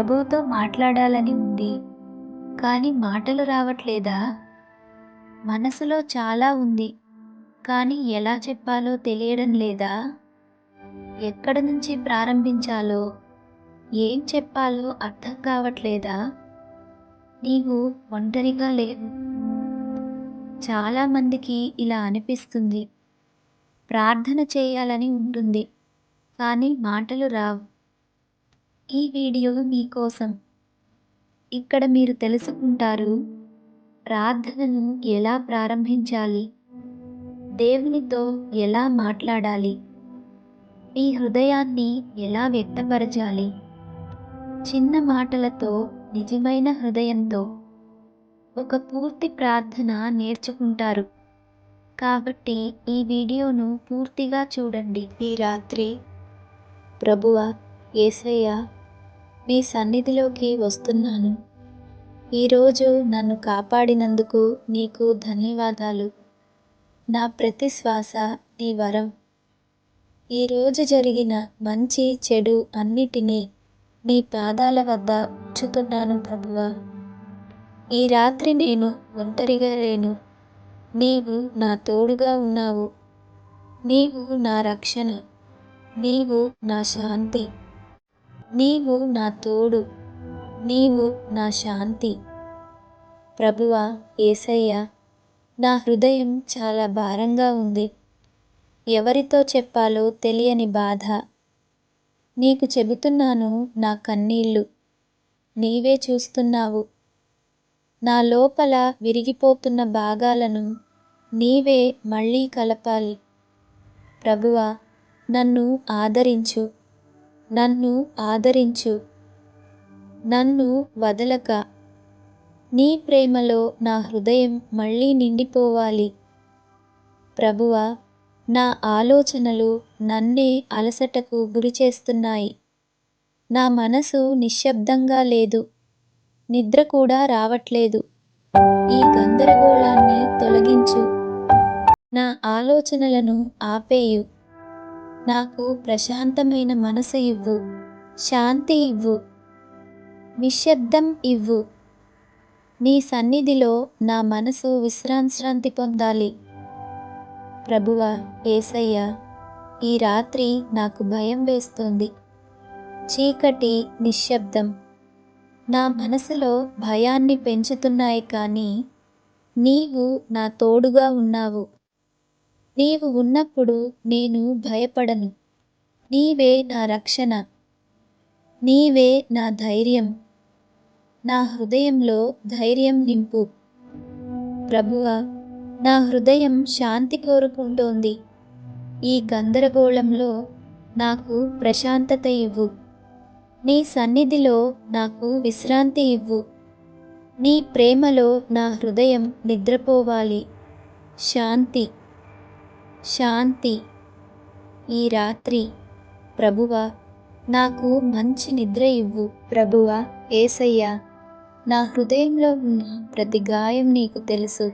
ప్రభువుతో మాట్లాడాలని ఉంది. కానీ మాటలు రావట్లేదా? మనసులో చాలా ఉంది. కానీ ఎలా చెప్పాలో తెలియడం లేదా? ఎక్కడి నుంచి ప్రారంభించాలో, ఏం చెప్పాలో అర్థం కావట్లేదా? నీవు ఒంటరిగా లేవు. చాలామందికి ఇలా అనిపిస్తుంది. ప్రార్థన చేయాలని ఉంటుంది. కానీ మాటలు రావు. ఈ వీడియో మీకోసం. ఇక్కడ మీరు తెలుసుకుంటారు ప్రార్థనను ఎలా ప్రారంభించాలి, దేవునితో ఎలా మాట్లాడాలి, మీ హృదయాన్ని ఎలా వ్యక్తపరచాలి, చిన్న మాటలతో నిజమైన హృదయంతో ఒక పూర్తి ప్రార్థన నేర్చుకుంటారు. కాబట్టి ఈ వీడియోను పూర్తిగా చూడండి. ఈ రాత్రి ప్రభువా యేసయ్యా, మీ సన్నిధిలోకి వస్తున్నాను. ఈరోజు నన్ను కాపాడినందుకు నీకు ధన్యవాదాలు. నా ప్రతి శ్వాస నీ వరం. ఈరోజు జరిగిన మంచి చెడు అన్నిటినీ నీ పాదాల వద్ద ఉంచుతున్నాను ప్రభువా. ఈ రాత్రి నేను ఒంటరిగా లేను. నీవు నా తోడుగా ఉన్నావు. నీవు నా రక్షణ. నీవు నా శాంతి. నీవు నా తోడు. నీవు నా శాంతి. ప్రభువా యేసయ్యా, నా హృదయం చాలా భారంగా ఉంది. ఎవరితో చెప్పాలో తెలియని బాధ. నీకు చెబుతున్నాను నా కన్నీళ్ళు. నీవే చూస్తున్నావు. నా లోపల విరిగిపోతున్న భాగాలను నీవే మళ్ళీ కలపాలి. ప్రభువా నన్ను ఆదరించు. నన్ను ఆదరించు. నన్ను వదలక. నీ ప్రేమలో నా హృదయం మళ్ళీ నిండిపోవాలి. ప్రభువా నా ఆలోచనలు నన్నే అలసటకు గురిచేస్తున్నాయి. నా మనసు నిశ్శబ్దంగా లేదు. నిద్ర కూడా రావట్లేదు. ఈ గందరగోళాన్ని తొలగించు. నా ఆలోచనలను ఆపేయు. నాకు ప్రశాంతమైన మనసు ఇవ్వు. శాంతి ఇవ్వు. నిశ్శబ్దం ఇవ్వు. నీ సన్నిధిలో నా మనసు విశ్రాంతి పొందాలి. ప్రభువా యేసయ్యా, ఈ రాత్రి నాకు భయం వేస్తోంది. చీకటి, నిశ్శబ్దం నా మనసులో భయాన్ని పెంచుతున్నాయి. కానీ నీవు నా తోడుగా ఉన్నావు. నీవు ఉన్నప్పుడు నేను భయపడను. నీవే నా రక్షణ. నీవే నా ధైర్యం. నా హృదయంలో ధైర్యం నింపు. ప్రభువా నా హృదయం శాంతి కోరుకుంటోంది. ఈ గందరగోళంలో నాకు ప్రశాంతత ఇవ్వు. నీ సన్నిధిలో నాకు విశ్రాంతి ఇవ్వు. నీ ప్రేమలో నా హృదయం నిద్రపోవాలి. శాంతి, శాంతి. ఈ రాత్రి ప్రభువా నాకు మంచి నిద్ర ఇవ్వు. ప్రభువా యేసయ్యా, నా హృదయంలో ఉన్న ప్రతి గాయం నీకు తెలుసు.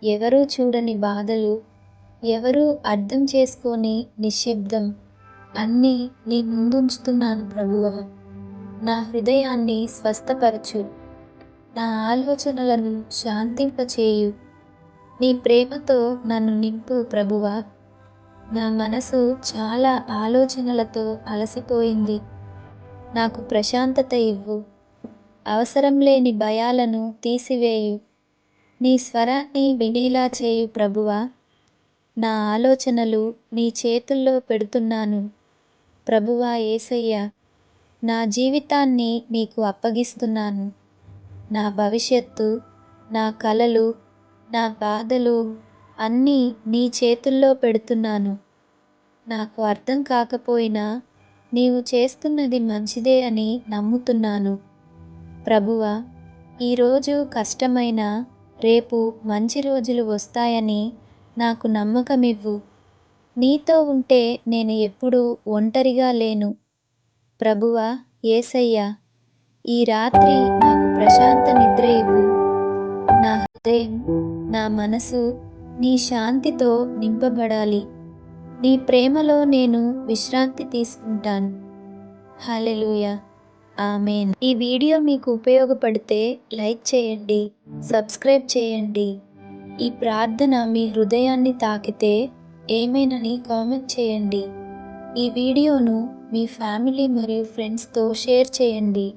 ఎవరూ చూడని బాధలు, ఎవరూ అర్థం చేసుకోని నిశ్శబ్దం అన్నీ నీ ముందుంచుతున్నాను ప్రభువా. నా హృదయాన్ని స్వస్థపరచు. నా ఆలోచనలను శాంతింపచేయు. నీ ప్రేమతో నన్ను నింపు ప్రభువా. నా మనసు చాలా ఆలోచనలతో అలసిపోయింది. నాకు ప్రశాంతత ఇవ్వు. అవసరం లేని భయాలను తీసివేయు. నీ స్వరాన్ని వినేలా చేయు ప్రభువా. నా ఆలోచనలు నీ చేతుల్లో పెడుతున్నాను. ప్రభువా యేసయ్యా, నా జీవితాన్ని నీకు అప్పగిస్తున్నాను. నా భవిష్యత్తు, నా కలలు, నా బాధలు అన్నీ నీ చేతుల్లో పెడుతున్నాను. నాకు అర్థం కాకపోయినా నీవు చేస్తున్నది మంచిదే అని నమ్ముతున్నాను. ప్రభువా ఈరోజు కష్టమైనా రేపు మంచి రోజులు వస్తాయని నాకు నమ్మకమివ్వు. నీతో ఉంటే నేను ఎప్పుడూ ఒంటరిగా లేను. ప్రభువా యేసయ్యా, ఈ రాత్రి నాకు ప్రశాంత నిద్ర ఇవ్వు. నా హృదయం, నా మనసు నీ శాంతితో నింపబడాలి. నీ ప్రేమలో నేను విశ్రాంతి తీసుకుంటాను. హల్లెలూయా. ఆమేన్. ఈ వీడియో మీకు ఉపయోగపడితే లైక్ చేయండి, సబ్స్క్రైబ్ చేయండి. ఈ ప్రార్థన మీ హృదయాన్ని తాకితే ఏమేనని కామెంట్ చేయండి. ఈ వీడియోను మీ ఫ్యామిలీ మరియు ఫ్రెండ్స్‌తో షేర్ చేయండి.